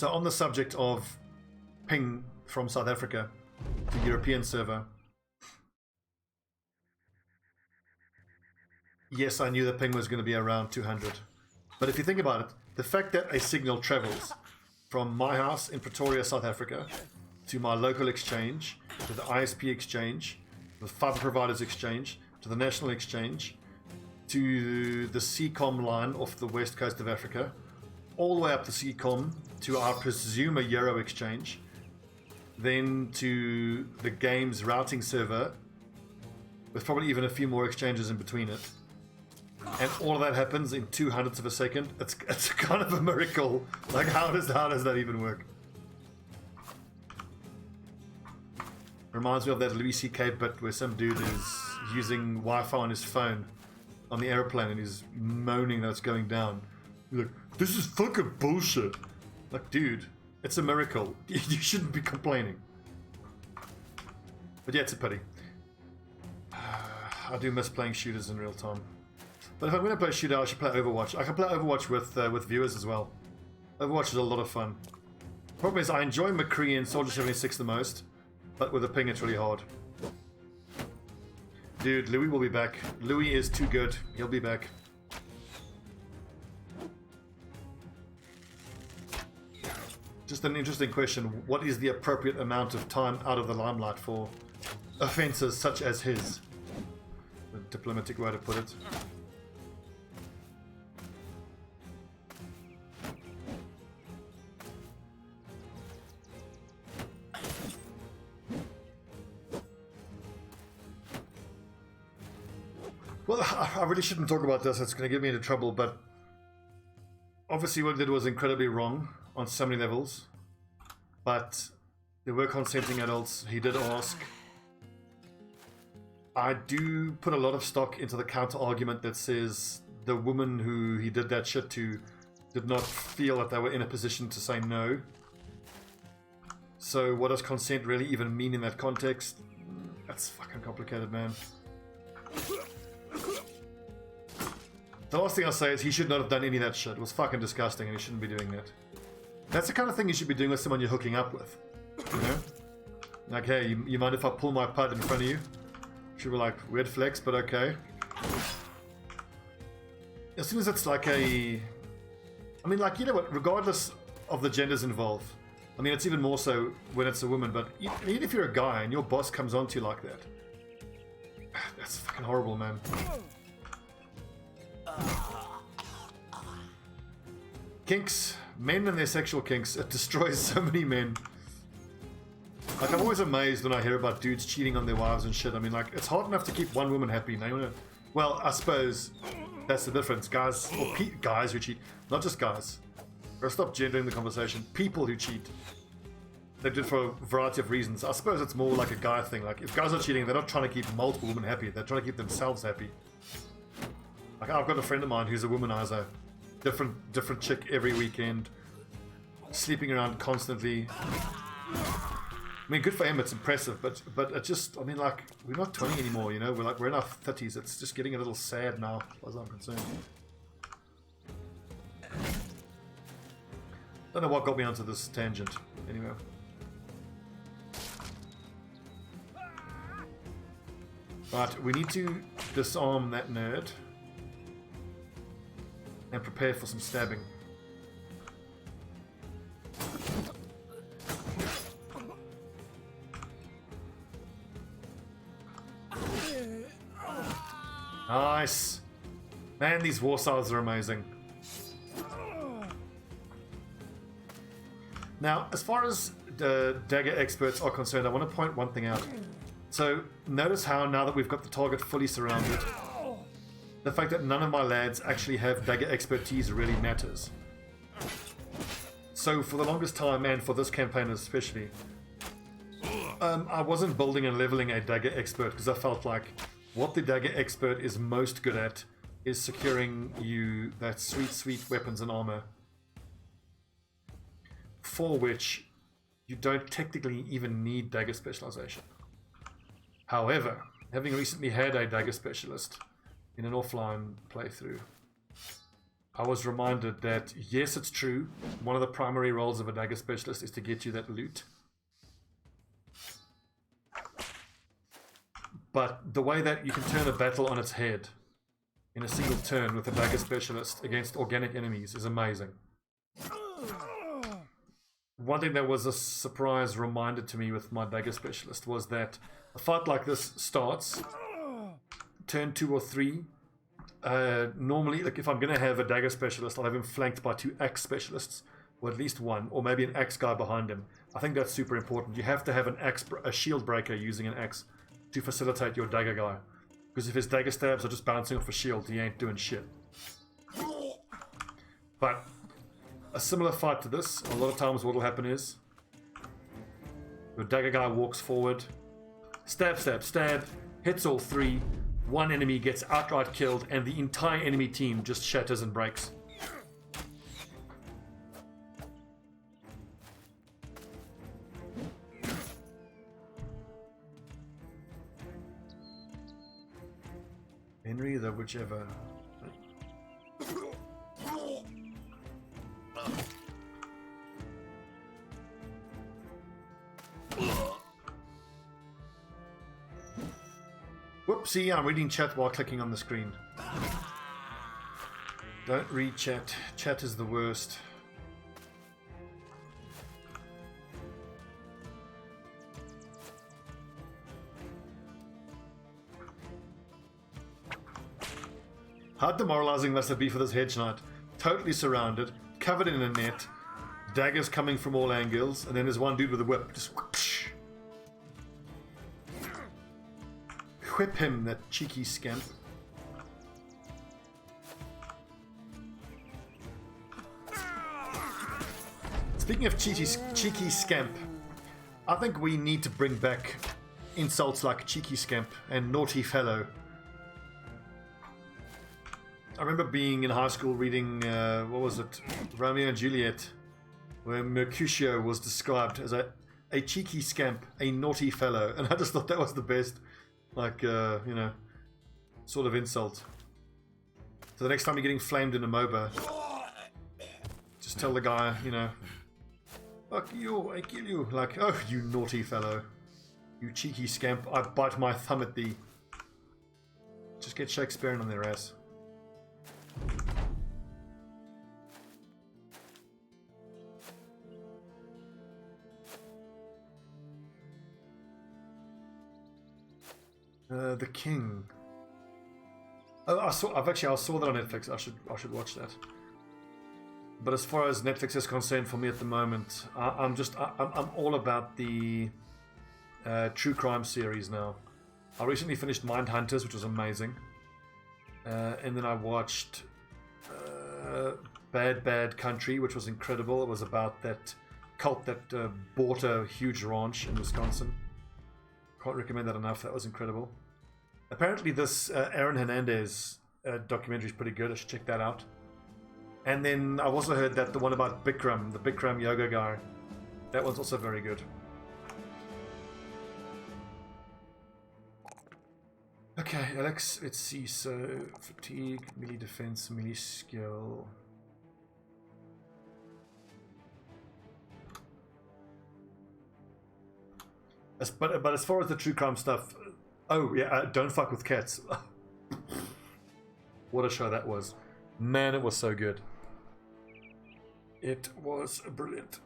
So on the subject of ping from South Africa to European server, yes, I knew the ping was going to be around 200. But if you think about it, the fact that a signal travels from my house in Pretoria, South Africa, to my local exchange, to the ISP exchange, the fiber providers exchange, to the national exchange, to the CCOM line off the west coast of Africa, all the way up to CCOM, to our presume a Euro exchange, then to the game's routing server, with probably even a few more exchanges in between it. And all of that happens in 2/100ths of a second. It's kind of a miracle. Like, how does that even work? Reminds me of that Louis C.K. bit where some dude is using Wi-Fi on his phone on the airplane and he's moaning that it's going down. He's like, this is fucking bullshit. Like, dude, it's a miracle. You shouldn't be complaining. But yeah, it's a pity. I do miss playing shooters in real time. But if I'm going to play a shooter, I should play Overwatch. I can play Overwatch with viewers as well. Overwatch is a lot of fun. Problem is, I enjoy McCree and Soldier 76 the most, but with a ping, it's really hard. Dude, Louis will be back. Louis is too good. He'll be back. Just an interesting question. What is the appropriate amount of time out of the limelight for offences such as his? A diplomatic way to put it. Well, I really shouldn't talk about this. It's going to get me into trouble, but obviously what I did was incredibly wrong on so many levels, but there were consenting adults. He did ask. I do put a lot of stock into the counter argument that says the woman who he did that shit to did not feel that they were in a position to say no. So what does consent really even mean in that context? That's fucking complicated, man. The last thing I'll say is he should not have done any of that shit. It was fucking disgusting and he shouldn't be doing that. That's the kind of thing you should be doing with someone you're hooking up with. You know? Like, hey, you mind if I pull my pud in front of you? Should be like, weird flex, but okay. As soon as it's like a... I mean, like, you know what? Regardless of the genders involved. I mean, it's even more so when it's a woman, but even if you're a guy and your boss comes on to you like that. That's fucking horrible, man. Kinks, men and their sexual kinks, it destroys so many men. Like, I'm always amazed when I hear about dudes cheating on their wives and shit. I mean, like, it's hard enough to keep one woman happy. Now, well, I suppose that's the difference. Guys, or guys who cheat, not just guys. Gotta stop gendering the conversation. People who cheat, they do it for a variety of reasons. I suppose it's more like a guy thing. Like, if guys are cheating, they're not trying to keep multiple women happy. They're trying to keep themselves happy. Like, I've got a friend of mine who's a womanizer. Different chick every weekend. Sleeping around constantly. I mean, good for him, it's impressive, but it just, I mean, like, we're not 20 anymore, you know? We're in our 30s. It's just getting a little sad now, as far as I'm concerned. Don't know what got me onto this tangent. Anyway. Right, we need to disarm that nerd. And prepare for some stabbing. Nice! Man, these war styles are amazing. Now, as far as the dagger experts are concerned, I want to point one thing out. So, notice how now that we've got the target fully surrounded, the fact that none of my lads actually have dagger expertise really matters. So for the longest time, and for this campaign especially, I wasn't building and leveling a dagger expert because I felt like what the dagger expert is most good at is securing you that sweet, sweet weapons and armor, for which you don't technically even need dagger specialization. However, having recently had a dagger specialist in an offline playthrough, I was reminded that, yes, it's true, one of the primary roles of a dagger specialist is to get you that loot. But the way that you can turn a battle on its head in a single turn with a dagger specialist against organic enemies is amazing. One thing that was a surprise reminder to me with my dagger specialist was that a fight like this starts turn 2 or 3. Normally, like if I'm going to have a dagger specialist, I'll have him flanked by 2 axe specialists, or at least one, or maybe an axe guy behind him. I think that's super important. You have to have a shield breaker using an axe to facilitate your dagger guy. Because if his dagger stabs are just bouncing off a shield, he ain't doing shit. But a similar fight to this, a lot of times what will happen is your dagger guy walks forward, stab, stab, stab, hits all 3, one enemy gets outright killed, and the entire enemy team just shatters and breaks. Henry, the whichever. Whoopsie, I'm reading chat while clicking on the screen. Don't read chat. Chat is the worst. How demoralizing must it be for this hedge knight? Totally surrounded, covered in a net, daggers coming from all angles, and then there's one dude with a whip. Just whoosh. Whip him, that cheeky scamp. Speaking of cheeky scamp, I think we need to bring back insults like cheeky scamp and naughty fellow. I remember being in high school reading, what was it, Romeo and Juliet, where Mercutio was described as a cheeky scamp, a naughty fellow, and I just thought that was the best, like, you know, sort of insult. So the next time you're getting flamed in a MOBA, just tell the guy, you know, fuck you, I kill you, like, oh, you naughty fellow, you cheeky scamp, I bite my thumb at thee. Just get Shakespearean on their ass. The King. Oh, I saw that on Netflix. I should watch that. But as far as Netflix is concerned, for me at the moment, I'm all about the true crime series now. I recently finished Mindhunters, which was amazing, and then I watched Bad Country, which was incredible. It was about that cult that bought a huge ranch in Wisconsin. Can't recommend that enough. That was incredible. Apparently this Aaron Hernandez documentary is pretty good. I should check that out. And then I've also heard that the one about Bikram, the Bikram yoga guy, that one's also very good. Okay, Alex, let's see. So fatigue, melee defense, melee skill. But as far as the true crime stuff, oh yeah, don't fuck with cats. What a show that was. Man, it was so good. It was brilliant.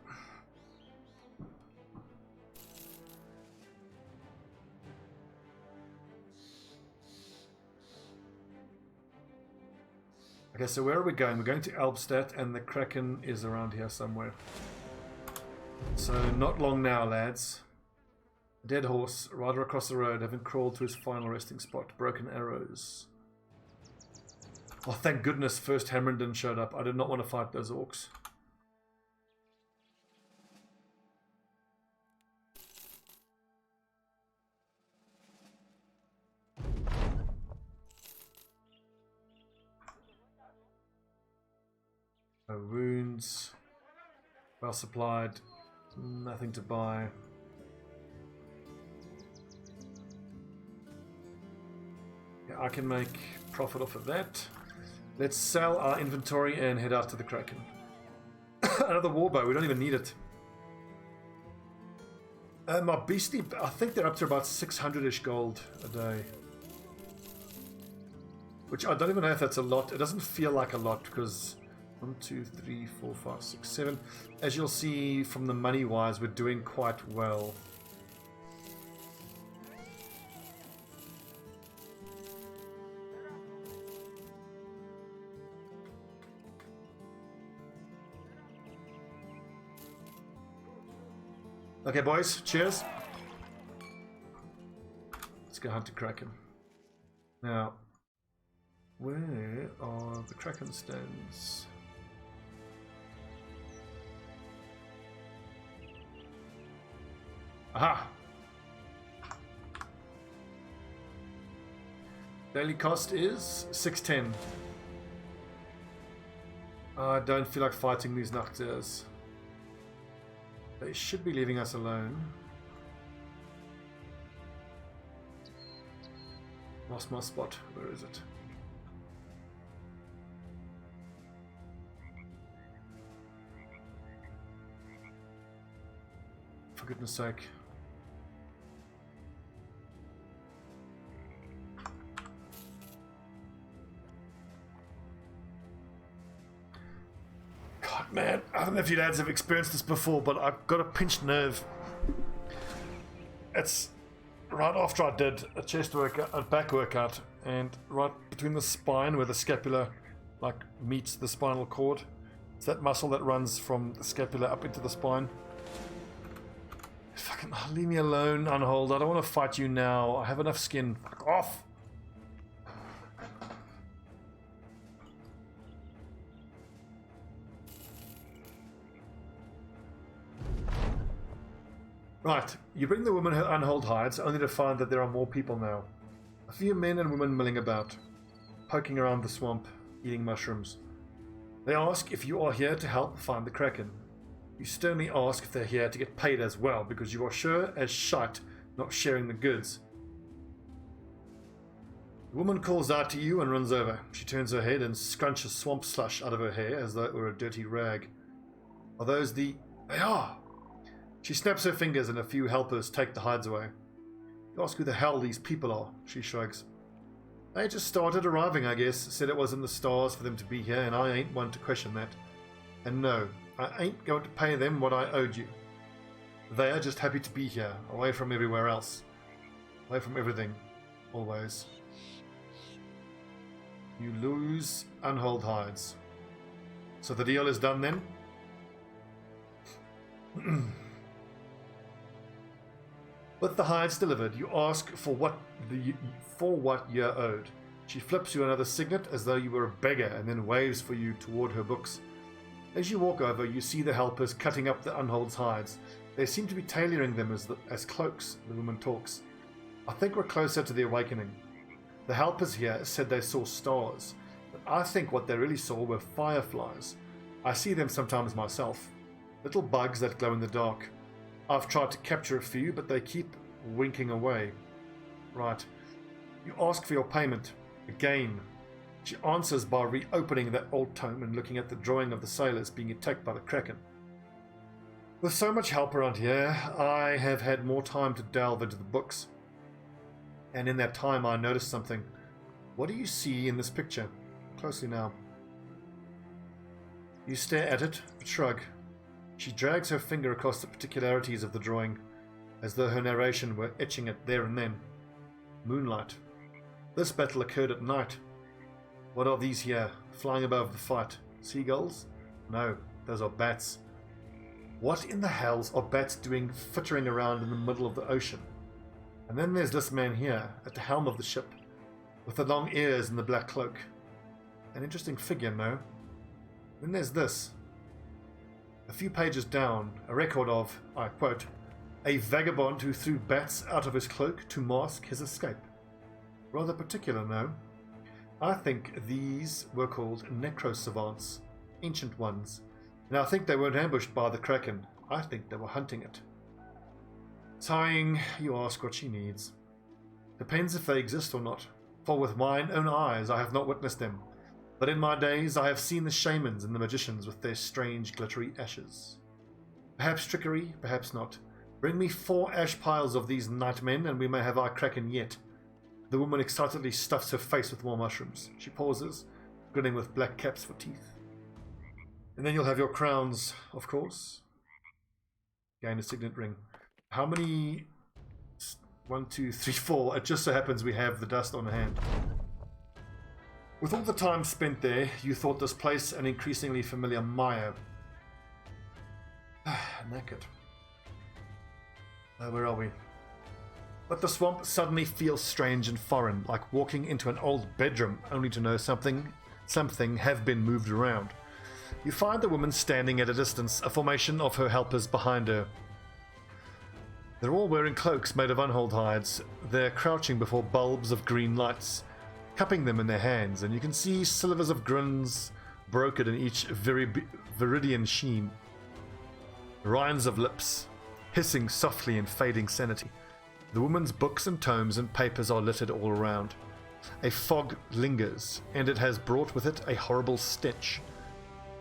Okay, so where are we going? We're going to Albstadt, and the Kraken is around here somewhere. So not long now, lads. Dead horse, rider across the road, having crawled to his final resting spot. Broken arrows. Oh, thank goodness first Hammernden showed up. I did not want to fight those orcs. No wounds. Well supplied. Nothing to buy. Yeah, I can make profit off of that. Let's sell our inventory and head out to the Kraken. Another warbow, we don't even need it. My beastly, I think they're up to about 600-ish gold a day. Which I don't even know if that's a lot. It doesn't feel like a lot because 1, 2, 3, 4, 5, 6, 7. As you'll see from the money-wise, we're doing quite well. Okay, boys, cheers. Let's go hunt the Kraken. Now, where are the Kraken stones? Aha! Daily cost is 610. I don't feel like fighting these Nachters. They should be leaving us alone. Lost my spot. Where is it? For goodness sake. God, man, I don't know if you lads have experienced this before, but I've got a pinched nerve. It's right after I did a chest workout, a back workout, and right between the spine where the scapula like meets the spinal cord. It's that muscle that runs from the scapula up into the spine. Fucking leave me alone, Unhold. I don't want to fight you now. I have enough skin. Fuck off. Right, you bring the woman her Unhold hides, only to find that there are more people now. A few men and women milling about, poking around the swamp, eating mushrooms. They ask if you are here to help find the Kraken. You sternly ask if they're here to get paid as well, because you are sure as shite not sharing the goods. The woman calls out to you and runs over. She turns her head and scrunches swamp slush out of her hair as though it were a dirty rag. Are those the... They are! She snaps her fingers and a few helpers take the hides away. You ask who the hell these people are. She shrugs. They just started arriving, I guess. Said it was in the stars for them to be here, and I ain't one to question that. And no, I ain't going to pay them what I owed you. They are just happy to be here, away from everywhere else. Away from everything. Always. You lose Unhold hides. So the deal is done then? With the hides delivered, you ask for what you're owed. She flips you another signet as though you were a beggar and then waves for you toward her books. As you walk over, you see the helpers cutting up the Unhold's hides. They seem to be tailoring them as cloaks, the woman talks. I think we're closer to the awakening. The helpers here said they saw stars, but I think what they really saw were fireflies. I see them sometimes myself. Little bugs that glow in the dark. I've tried to capture a few, but they keep winking away. Right. You ask for your payment. Again. She answers by reopening that old tome and looking at the drawing of the sailors being attacked by the Kraken. With so much help around here, I have had more time to delve into the books. And in that time I noticed something. What do you see in this picture? Closely now. You stare at it, but shrug. She drags her finger across the particularities of the drawing, as though her narration were etching it there and then. Moonlight. This battle occurred at night. What are these here, flying above the fight? Seagulls? No, those are bats. What in the hells are bats doing fittering around in the middle of the ocean? And then there's this man here, at the helm of the ship, with the long ears and the black cloak. An interesting figure, no? Then there's this. A few pages down, a record of, I quote, a vagabond who threw bats out of his cloak to mask his escape. Rather particular, no? I think these were called necro-savants, ancient ones, and I think they weren't ambushed by the Kraken. I think they were hunting it. Sighing, you ask what she needs. Depends if they exist or not, for with mine own eyes I have not witnessed them. But in my days I have seen the shamans and the magicians with their strange glittery ashes. Perhaps trickery, perhaps not. Bring me 4 ash piles of these nightmen and we may have our kraken yet. The woman excitedly stuffs her face with more mushrooms. She pauses, grinning with black caps for teeth. And then you'll have your crowns, of course. Gain a signet ring. How many? 1, 2, 3, 4. It just so happens we have the dust on hand. With all the time spent there, you thought this place an increasingly familiar mire. Knackered. Where are we? But the swamp suddenly feels strange and foreign, like walking into an old bedroom, only to know something have been moved around. You find the woman standing at a distance, a formation of her helpers behind her. They're all wearing cloaks made of unhold hides. They're crouching before bulbs of green lights, cupping them in their hands, and you can see silvers of grins brokered in each viridian sheen. Rinds of lips, hissing softly in fading sanity. The woman's books and tomes and papers are littered all around. A fog lingers, and it has brought with it a horrible stench.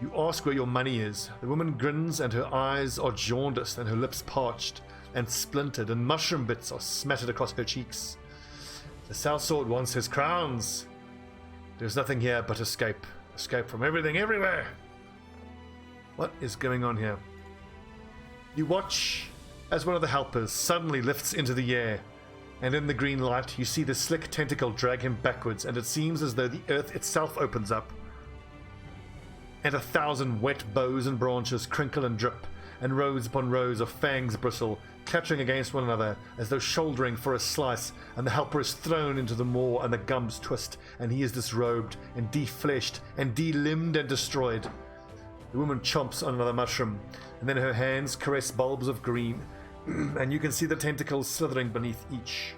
You ask where your money is. The woman grins, and her eyes are jaundiced, and her lips parched and splintered, and mushroom bits are smattered across her cheeks. The sellsword wants his crowns. There's nothing here but escape. Escape from everything, everywhere. What is going on here? You watch as one of the helpers suddenly lifts into the air, and in the green light you see the slick tentacle drag him backwards, and it seems as though the earth itself opens up, and 1,000 wet boughs and branches crinkle and drip, and rows upon rows of fangs bristle, clattering against one another as though shouldering for a slice, and the helper is thrown into the maw, and the gums twist, and he is disrobed and defleshed and delimbed and destroyed. The woman chomps on another mushroom, and then her hands caress bulbs of green, and you can see the tentacles slithering beneath each.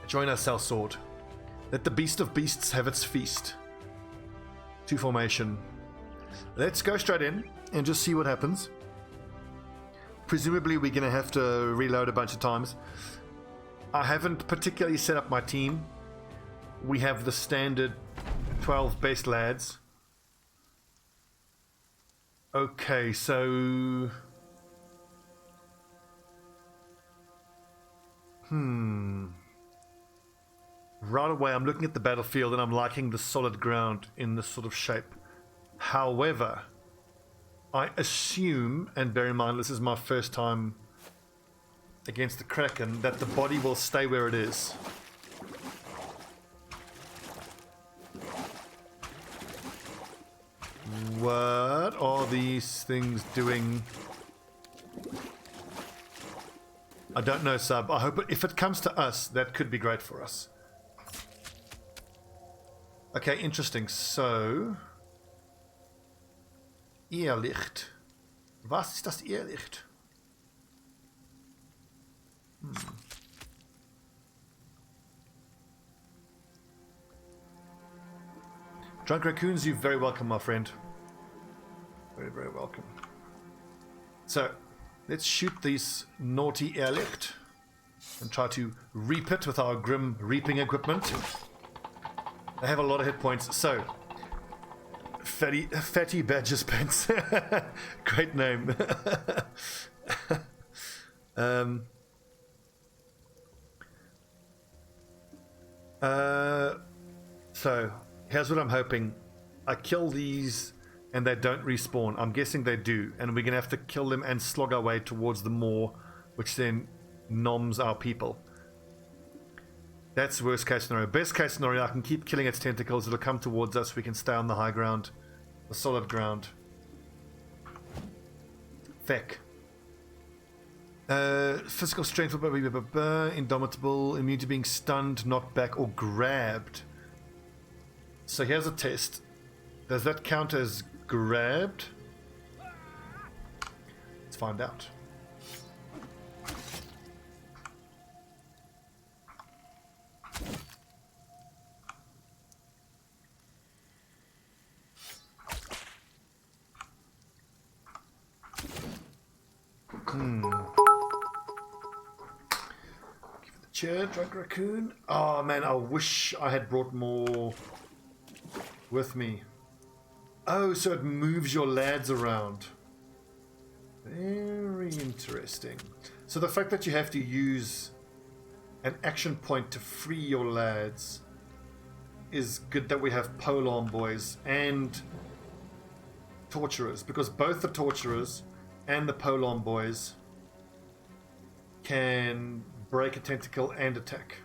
Join us, sellsword. Let the beast of beasts have its feast. 2 formation. Let's go straight in and just see what happens. Presumably we're going to have to reload a bunch of times. I haven't particularly set up my team. We have the standard 12 best lads. Okay, so... Right away, I'm looking at the battlefield and I'm liking the solid ground in this sort of shape. However, I assume, and bear in mind this is my first time against the Kraken, that the body will stay where it is. What are these things doing? I don't know, Sub. I hope if it comes to us, that could be great for us. Okay, interesting. So... Irrlicht. Was ist das Irrlicht? Drunk Raccoons, you're very welcome, my friend. Very, very welcome. So, let's shoot these naughty Irrlicht and try to reap it with our grim reaping equipment. I have a lot of hit points, so... Fatty Badger's Pants. Great name. So, here's what I'm hoping. I kill these and they don't respawn. I'm guessing they do, and we're going to have to kill them and slog our way towards the moor, which then noms our people. That's worst case scenario. Best case scenario, I can keep killing its tentacles. It'll come towards us. We can stay on the high ground. The solid ground. Feck. Physical strength, indomitable, immune to being stunned, knocked back, or grabbed. So here's a test. Does that count as grabbed? Let's find out. Give it the here, drunk raccoon. Oh man, I wish I had brought more with me. Oh, so it moves your lads around. Very interesting. So the fact that you have to use an action point to free your lads is good that we have polearm boys and torturers, because both the torturers and the polearm boys can break a tentacle and attack.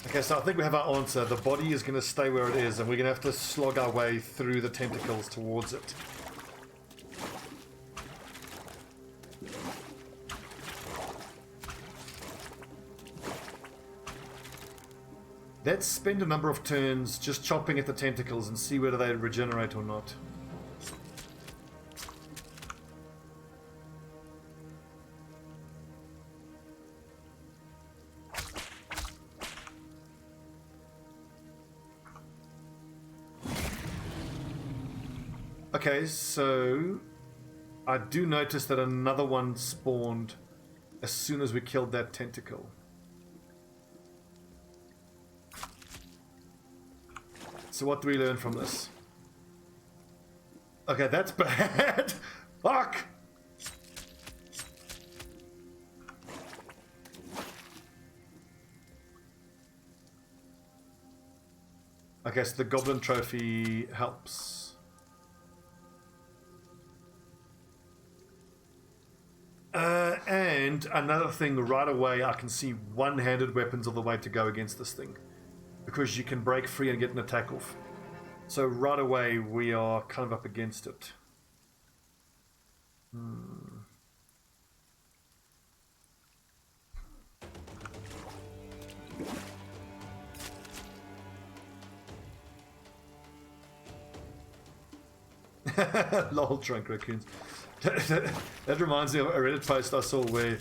Okay, so I think we have our answer. The body is going to stay where it is, and we're going to have to slog our way through the tentacles towards it. Let's spend a number of turns just chopping at the tentacles and see whether they regenerate or not. Okay, so I do notice that another one spawned as soon as we killed that tentacle. So what do we learn from this? Okay, that's bad. Fuck! Okay, so the goblin trophy helps. And another thing, right away I can see one-handed weapons are the way to go against this thing, because you can break free and get an attack off. So right away we are kind of up against it. Lol, drunk raccoons. That reminds me of a Reddit post I saw where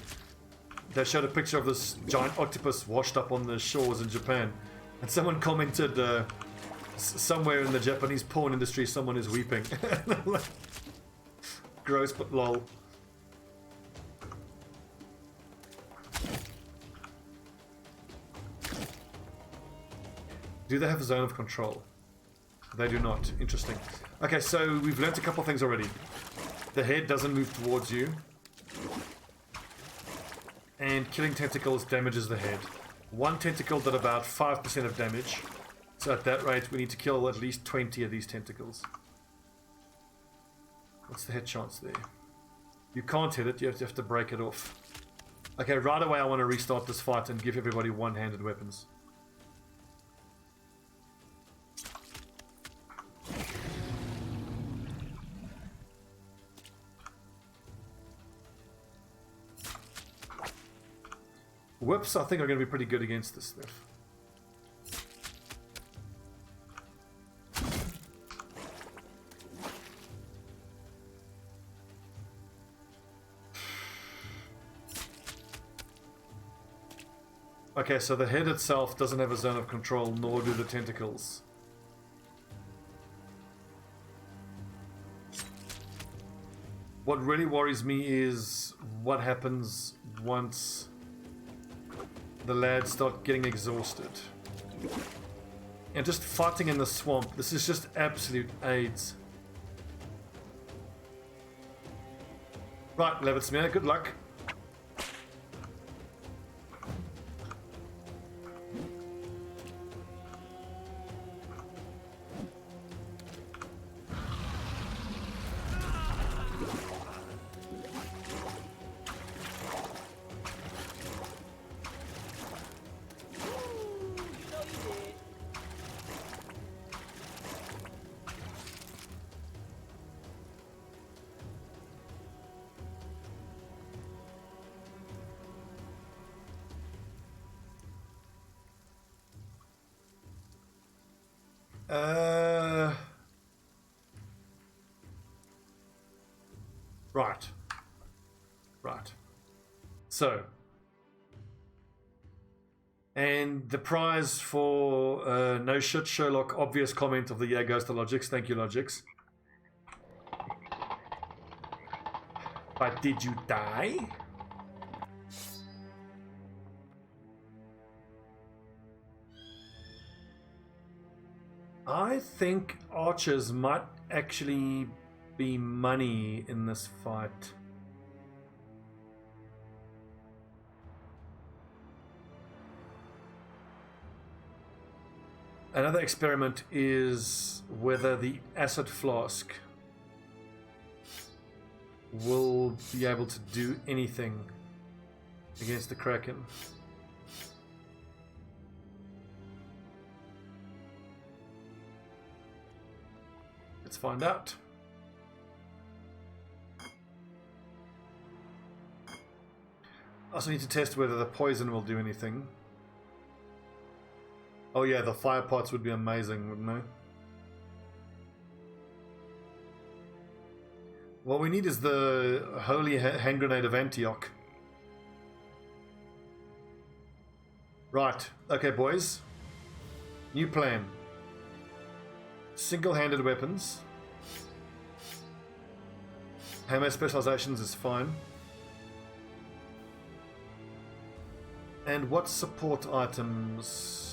they showed a picture of this giant octopus washed up on the shores in Japan, and someone commented somewhere in the Japanese porn industry someone is weeping. Gross, but lol. Do they have a zone of control? They do not. Interesting. Okay, so we've learnt a couple things already. The head doesn't move towards you, and killing tentacles damages the head. One tentacle did about 5% of damage, so at that rate we need to kill at least 20 of these tentacles. What's the hit chance there? You can't hit it, you have to break it off. Okay, right away I want to restart this fight and give everybody one-handed weapons. Whips, I think, are going to be pretty good against this stuff. Okay, so the head itself doesn't have a zone of control, nor do the tentacles. What really worries me is what happens once the lads start getting exhausted. And just fighting in the swamp, this is just absolute AIDS. Right, Levitsmere, good luck. Right. So, and the prize for no shit Sherlock obvious comment of the year goes to Logix. Thank you, Logix. But did you die? I think archers might actually be money in this fight. Another experiment is whether the acid flask will be able to do anything against the Kraken. Let's find out. I also need to test whether the poison will do anything. Oh yeah, the fire pots would be amazing, wouldn't they? What we need is the holy hand grenade of Antioch. Right, okay boys. New plan. Single-handed weapons. Hammer specializations is fine. And what support items?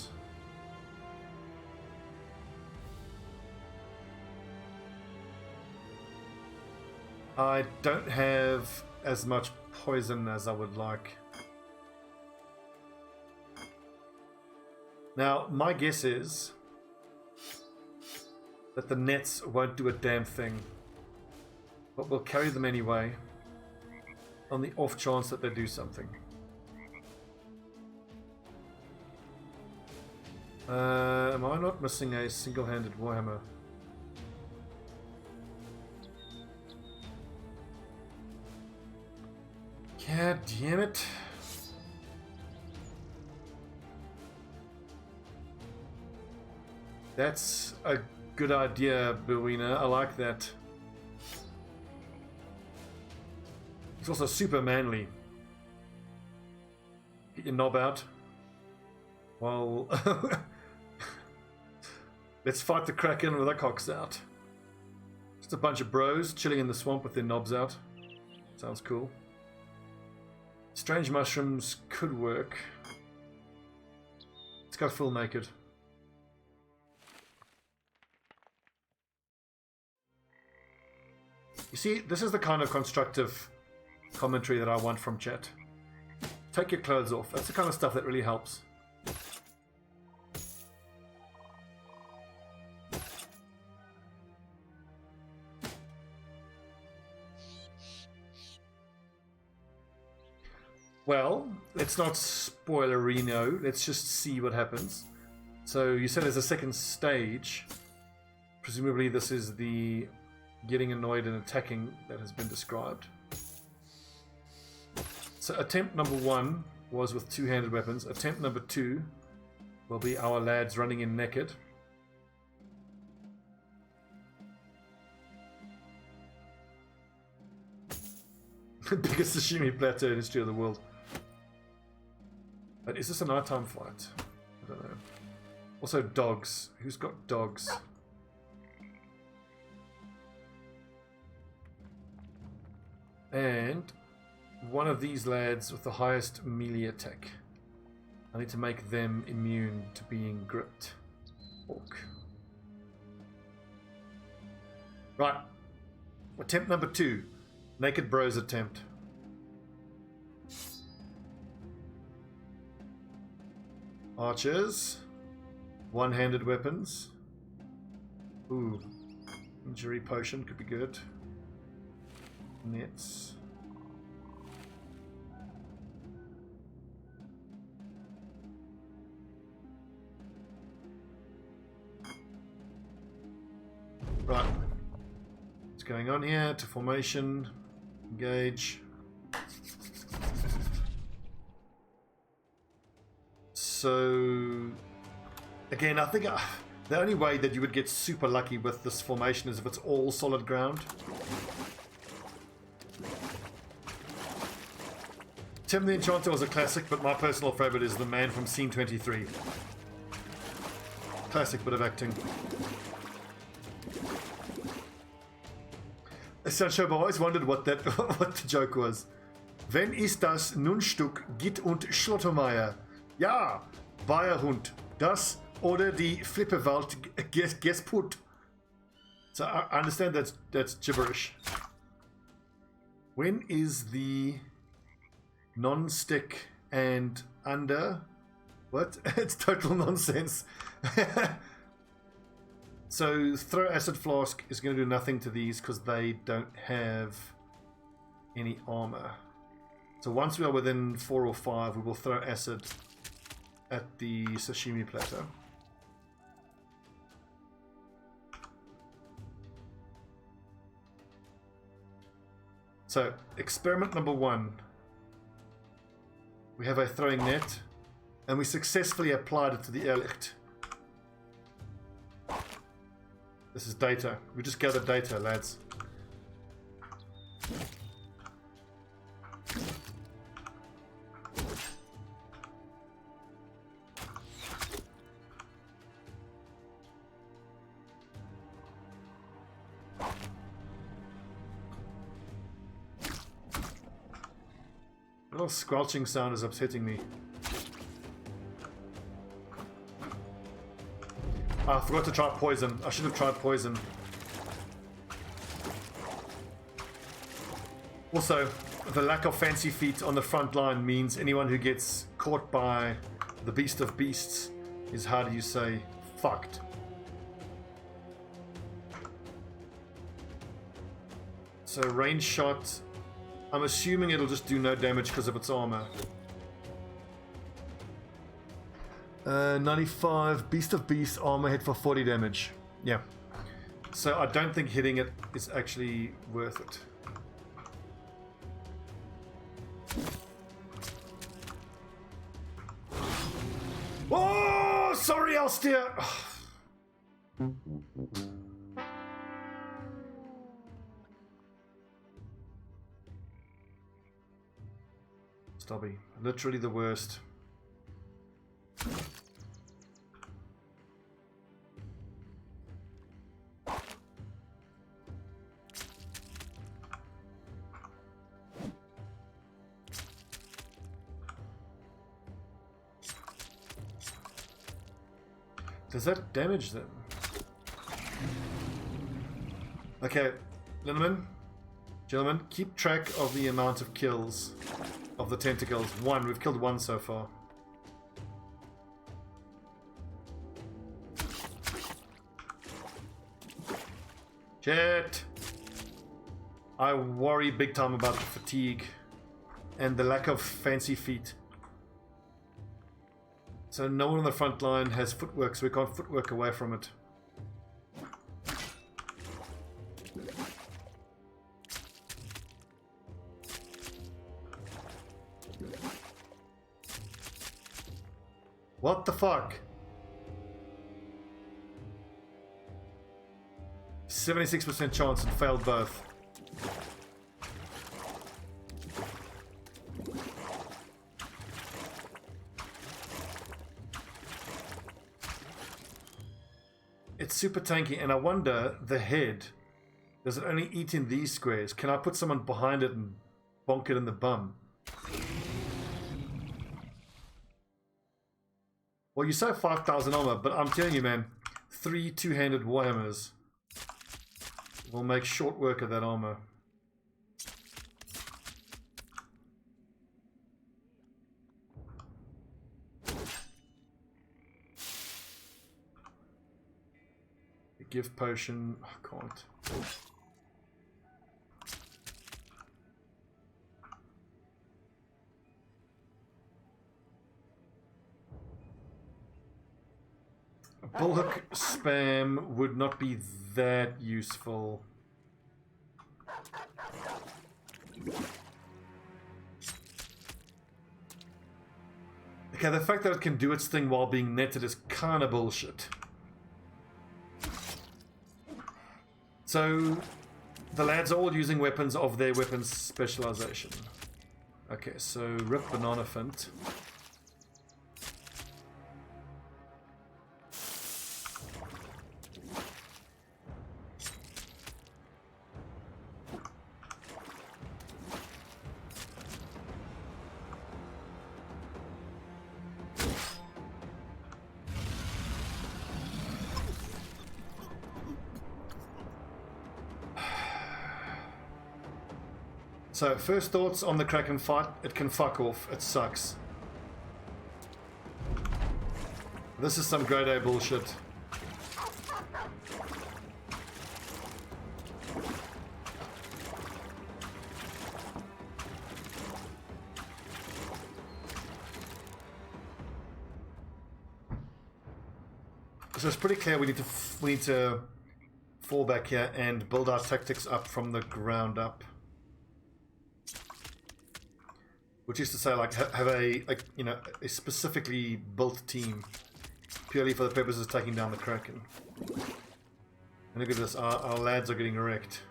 I don't have as much poison as I would like. Now, my guess is that the nets won't do a damn thing, but we'll carry them anyway on the off chance that they do something. Am I not missing a single-handed warhammer? God damn it. That's a good idea, Buena. I like that. It's also super manly. Get your knob out. Well, let's fight the Kraken with our cocks out. Just a bunch of bros chilling in the swamp with their knobs out. Sounds cool. Strange mushrooms could work. Let's go full naked. You see, this is the kind of constructive commentary that I want from chat. Take your clothes off. That's the kind of stuff that really helps. Well, let's not spoilerino. Let's just see what happens. So you said there's a second stage. Presumably this is the getting annoyed and attacking that has been described. So attempt number 1 was with two-handed weapons. Attempt number 2 will be our lads running in naked. Biggest sashimi plateau in history of the world. But is this a nighttime fight? I don't know. Also dogs. Who's got dogs? And one of these lads with the highest melee attack. I need to make them immune to being gripped. Orc. Right. Attempt number 2. Naked bros attempt. Archers. One-handed weapons. Ooh. Injury potion could be good. Nets. Right. What's going on here? To formation. Engage. So, again, I think the only way that you would get super lucky with this formation is if it's all solid ground. Tim the Enchanter was a classic, but my personal favorite is the man from Scene 23. Classic bit of acting. Sancho, I've always wondered what that what the joke was. Wenn ist das Nunstück Git und Schlottermeier? Ja, Bayerhund. Das oder die Flippewald Gesput. So I understand that's gibberish. When is the non-stick and under? What? It's total nonsense. So throw acid flask is going to do nothing to these because they don't have any armor. So once we are within 4 or 5, we will throw acid at the sashimi platter. So experiment number 1. We have a throwing net, and we successfully applied it to the airlift. This is data. We just gathered data, lads. The little squelching sound is upsetting me. I forgot to try poison. I should have tried poison. Also, the lack of fancy feet on the front line means anyone who gets caught by the beast of beasts is, how do you say, fucked. So range shot, I'm assuming it'll just do no damage because of its armor. 95 Beast of Beasts armor hit for 40 damage. Yeah. So I don't think hitting it is actually worth it. Oh, sorry, Alstia. Stobbie, literally the worst. Does that damage them? Okay, gentlemen, keep track of the amount of kills of the tentacles. 1, we've killed 1 so far. Shit! I worry big time about the fatigue and the lack of fancy feet. So no one on the front line has footwork, so we can't footwork away from it. What the fuck? 76% chance and failed both. It's super tanky, and I wonder, the head, does it only eat in these squares? Can I put someone behind it and bonk it in the bum? Well, you say 5,000 armor, but I'm telling you, man, 3 two-handed warhammers will make short work of that armor. Give potion. I can't. A bullhook spam would not be that useful. Okay, the fact that it can do its thing while being netted is kind of bullshit. So, the lads are all using weapons of their weapons specialization. Okay, so rip banana fint. So, first thoughts on the Kraken fight. It can fuck off. It sucks. This is some grade A bullshit. So it's pretty clear we need to fall back here and build our tactics up from the ground up. Which is to say, like, have a you know, a specifically built team purely for the purposes of taking down the Kraken. And look at this, our lads are getting wrecked.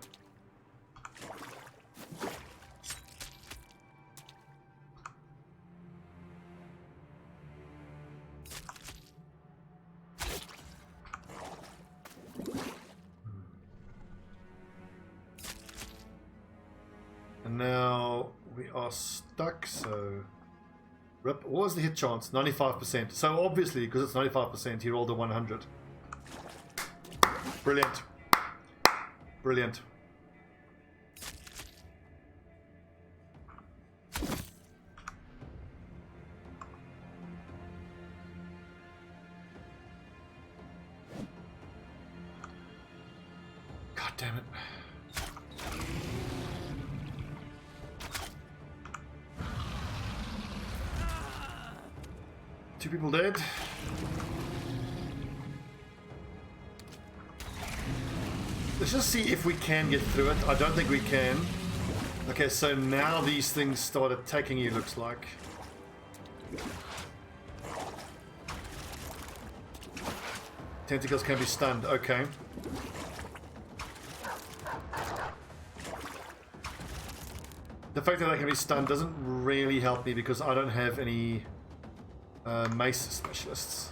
And now we are stuck, so... Rip. What was the hit chance? 95%. So obviously, because it's 95%, he rolled a 100. Brilliant. Brilliant. God damn it. Two people dead. Let's just see if we can get through it. I don't think we can. Okay, so now these things start attacking you, looks like. Tentacles can be stunned, okay. The fact that they can be stunned doesn't really help me because I don't have any mace specialists.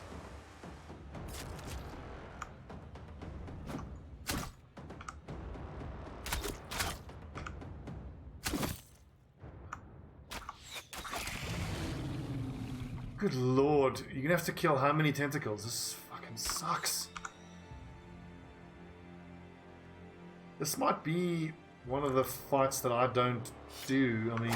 Good lord, you're gonna have to kill how many tentacles? This fucking sucks. This might be one of the fights that I don't do. I mean,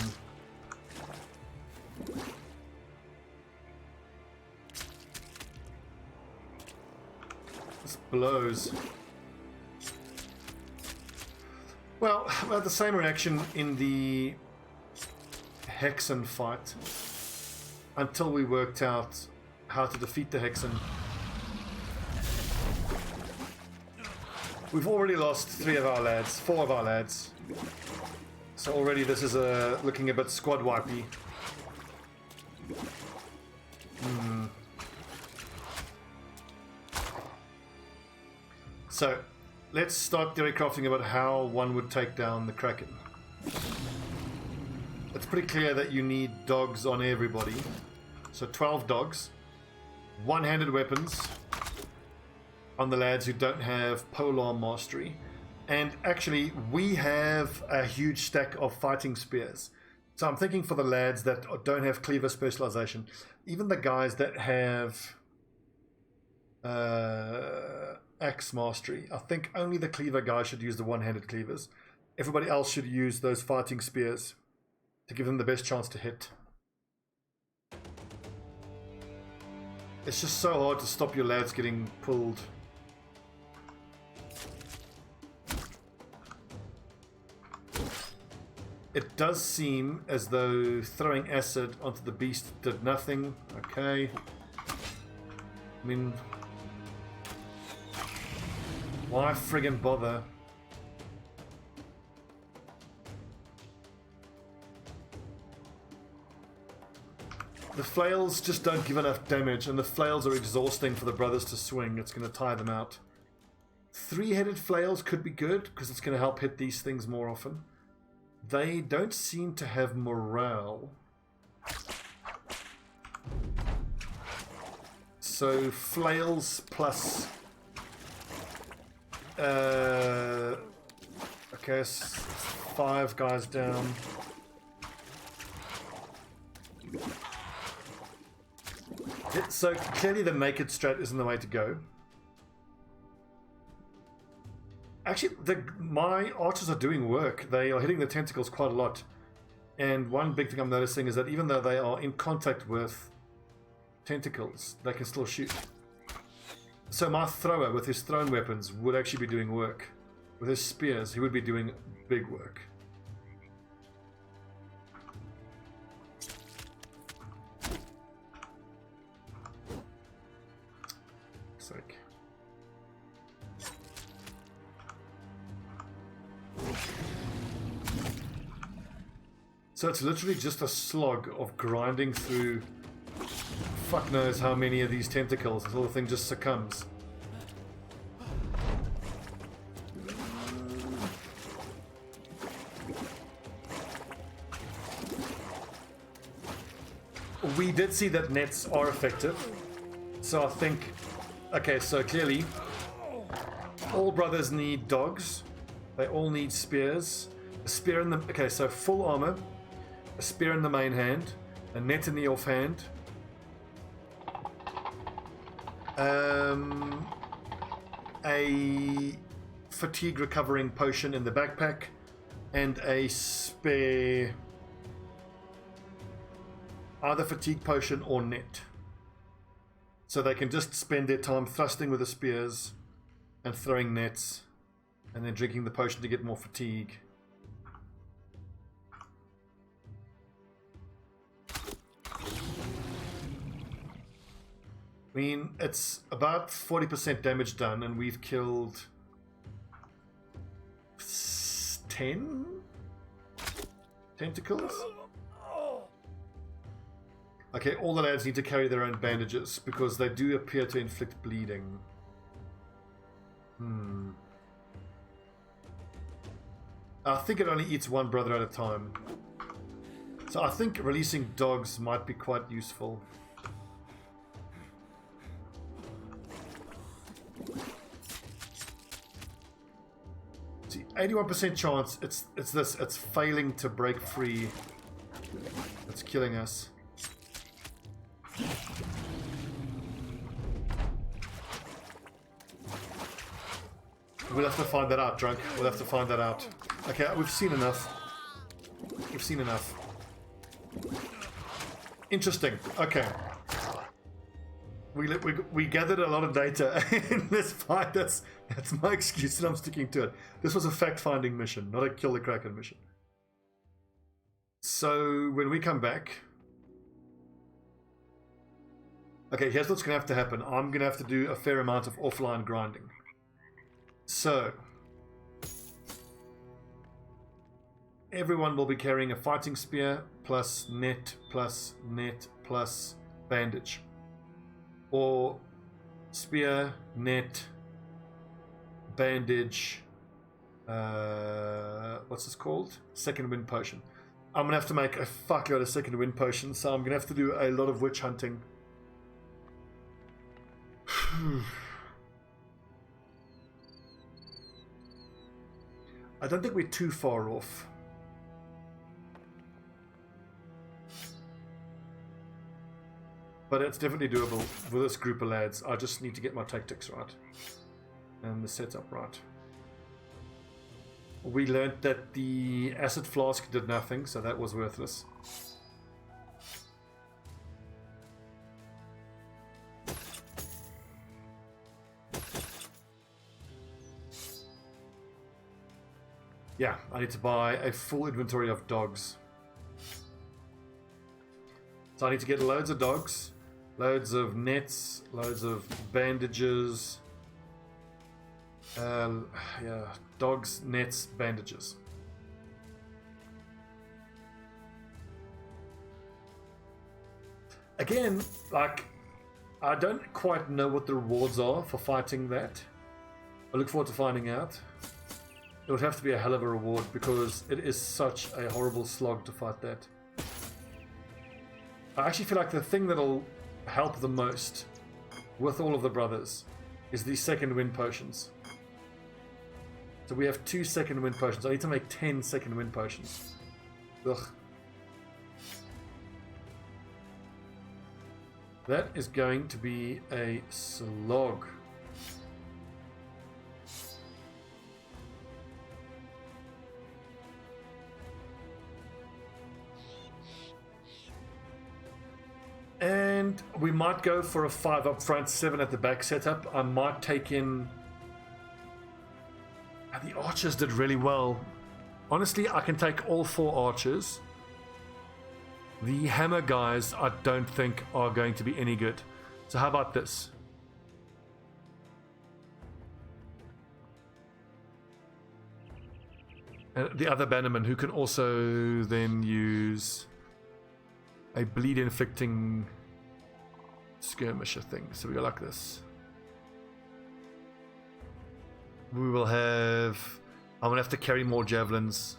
this blows. Well, I had the same reaction in the Hexen fight until we worked out how to defeat the Hexen. We've already lost 4 of our lads. So already this is looking a bit squad wipey. So, let's start theory crafting about how one would take down the Kraken. It's pretty clear that you need dogs on everybody. So 12 dogs, one-handed weapons on the lads who don't have polearm mastery. And actually, we have a huge stack of fighting spears. So I'm thinking for the lads that don't have cleaver specialization, even the guys that have axe mastery, I think only the cleaver guys should use the one-handed cleavers. Everybody else should use those fighting spears to give them the best chance to hit. It's just so hard to stop your lads getting pulled. It does seem as though throwing acid onto the beast did nothing. Okay. I mean, why friggin' bother? The flails just don't give enough damage, and the flails are exhausting for the brothers to swing. It's going to tire them out. 3-headed flails could be good, because it's going to help hit these things more often. They don't seem to have morale. So, flails plus... okay, 5 guys down. So clearly the naked strat isn't the way to go. Actually, my archers are doing work. They are hitting the tentacles quite a lot. And one big thing I'm noticing is that even though they are in contact with tentacles, they can still shoot. So my thrower with his thrown weapons would actually be doing work. With his spears, he would be doing big work. Sake. So it's literally just a slog of grinding through fuck knows how many of these tentacles until the thing just succumbs. We did see that nets are effective, so I think, okay, so clearly all brothers need dogs, they all need spears, a spear in the, okay, so full armor, a spear in the main hand, a net in the offhand, a fatigue recovering potion in the backpack, and a spare either fatigue potion or net. So they can just spend their time thrusting with the spears and throwing nets and then drinking the potion to get more fatigue. I mean, it's about 40% damage done, and we've killed 10 tentacles? Okay, all the lads need to carry their own bandages, because they do appear to inflict bleeding. I think it only eats one brother at a time. So I think releasing dogs might be quite useful. See, 81% chance it's failing to break free. It's killing us. We'll have to find that out, Drunk. We'll have to find that out. Okay, we've seen enough. We've seen enough. Interesting. Okay. We gathered a lot of data in this fight. That's my excuse, and I'm sticking to it. This was a fact-finding mission, not a kill the Kraken mission. So when we come back, okay, here's what's going to have to happen. I'm going to have to do a fair amount of offline grinding. So everyone will be carrying a fighting spear plus net plus bandage, or spear, net, bandage, what's this called? Second wind potion. I'm gonna have to make a fuckload of second wind potions, so I'm gonna have to do a lot of witch hunting. I don't think we're too far off. But it's definitely doable with this group of lads. I just need to get my tactics right. And the setup right. We learned that the acid flask did nothing, so that was worthless. Yeah, I need to buy a full inventory of dogs. So I need to get loads of dogs, loads of nets, loads of bandages. Yeah, dogs, nets, bandages. Again, like, I don't quite know what the rewards are for fighting that. I look forward to finding out. It would have to be a hell of a reward because it is such a horrible slog to fight that. I actually feel like the thing that'll help the most with all of the brothers is these second wind potions. So we have 2 second wind potions. I need to make 10 second wind potions. Ugh. That is going to be a slog. And we might go for a 5 up front, 7 at the back setup. I might take in... The archers did really well. Honestly, I can take all 4 archers. The hammer guys, I don't think are going to be any good. So how about this? The other bannerman who can also then use a bleed inflicting skirmisher thing. So we go like this. We will have... I'm going to have to carry more javelins.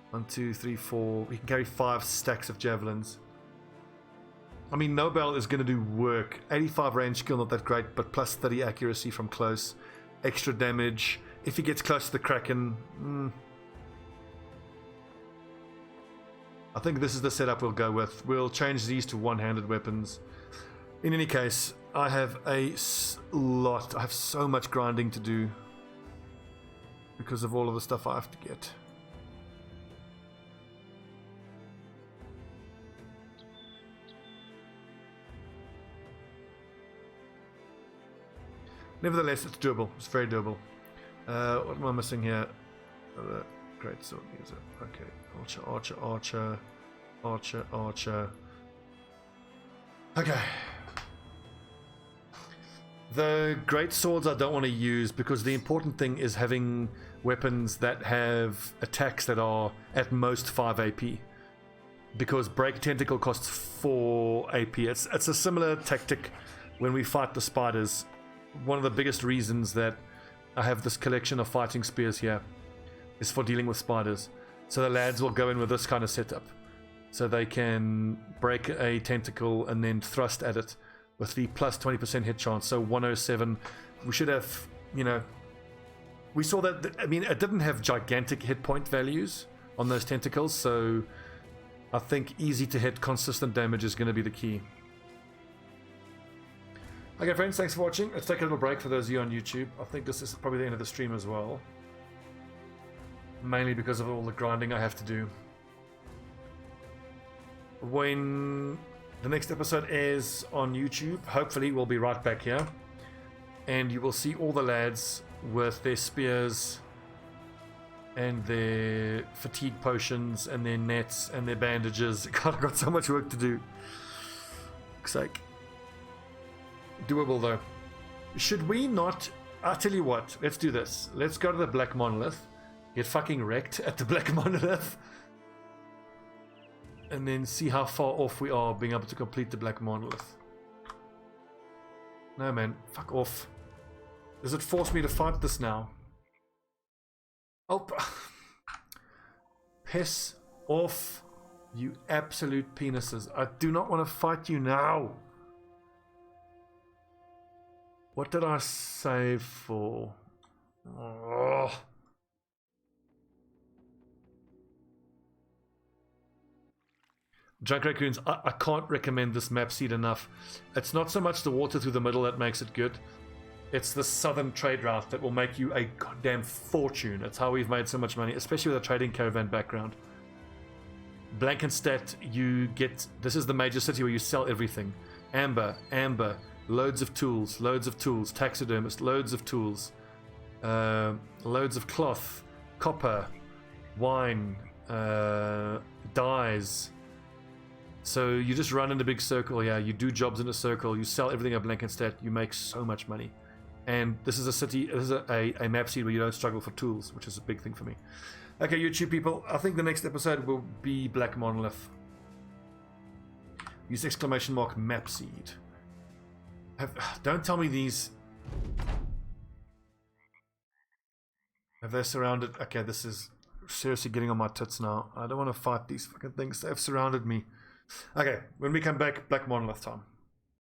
1, 2, 3, 4. We can carry 5 stacks of javelins. I mean, Nobel is going to do work. 85 range skill, not that great, but plus 30 accuracy from close. Extra damage. If he gets close to the Kraken... I think this is the setup we'll go with. We'll change these to one-handed weapons. In any case, I have a lot. I have so much grinding to do because of all of the stuff I have to get. Nevertheless, it's doable. It's very doable. What am I missing here? Great sword user. Okay. Archer, archer, archer. Archer, archer. Okay. The great swords I don't want to use because the important thing is having weapons that have attacks that are at most 5 AP. Because break tentacle costs 4 AP. It's a similar tactic when we fight the spiders. One of the biggest reasons that I have this collection of fighting spears here is for dealing with spiders. So the lads will go in with this kind of setup. So they can break a tentacle and then thrust at it with the plus 20% hit chance. So 107. We should have, you know... We saw that, I mean, it didn't have gigantic hit point values on those tentacles. So I think easy to hit, consistent damage is going to be the key. Okay, friends, thanks for watching. Let's take a little break for those of you on YouTube. I think this is probably the end of the stream as well. Mainly because of all the grinding I have to do. When the next episode airs on YouTube, hopefully we'll be right back here. And you will see all the lads with their spears and their fatigue potions and their nets and their bandages. God, I've got so much work to do. Looks like. Doable though. Should we not... I'll tell you what, let's do this. Let's go to the Black Monolith. Get fucking wrecked at the Black Monolith. And then see how far off we are being able to complete the Black Monolith. No man, fuck off. Does it force me to fight this now? Oh, piss off, you absolute penises. I do not want to fight you now. What did I save for? Oh. Drunk Raccoons, I can't recommend this map seed enough. It's not so much the water through the middle that makes it good. It's the southern trade route that will make you a goddamn fortune. It's how we've made so much money, especially with a trading caravan background. Blankenstead, you get... This is the major city where you sell everything. Amber, loads of tools, taxidermist, loads of tools, loads of cloth, copper, wine, dyes. So you just run in a big circle, yeah, you do jobs in a circle, you sell everything at Blankenstead, you make so much money. And this is a city, this is a map seed where you don't struggle for tools, which is a big thing for me. Okay, YouTube people, I think the next episode will be Black Monolith. Use exclamation mark map seed. Don't tell me these... Have they surrounded... Okay, this is seriously getting on my tits now. I don't want to fight these fucking things. They've surrounded me. Okay, when we come back, Black Monolith time.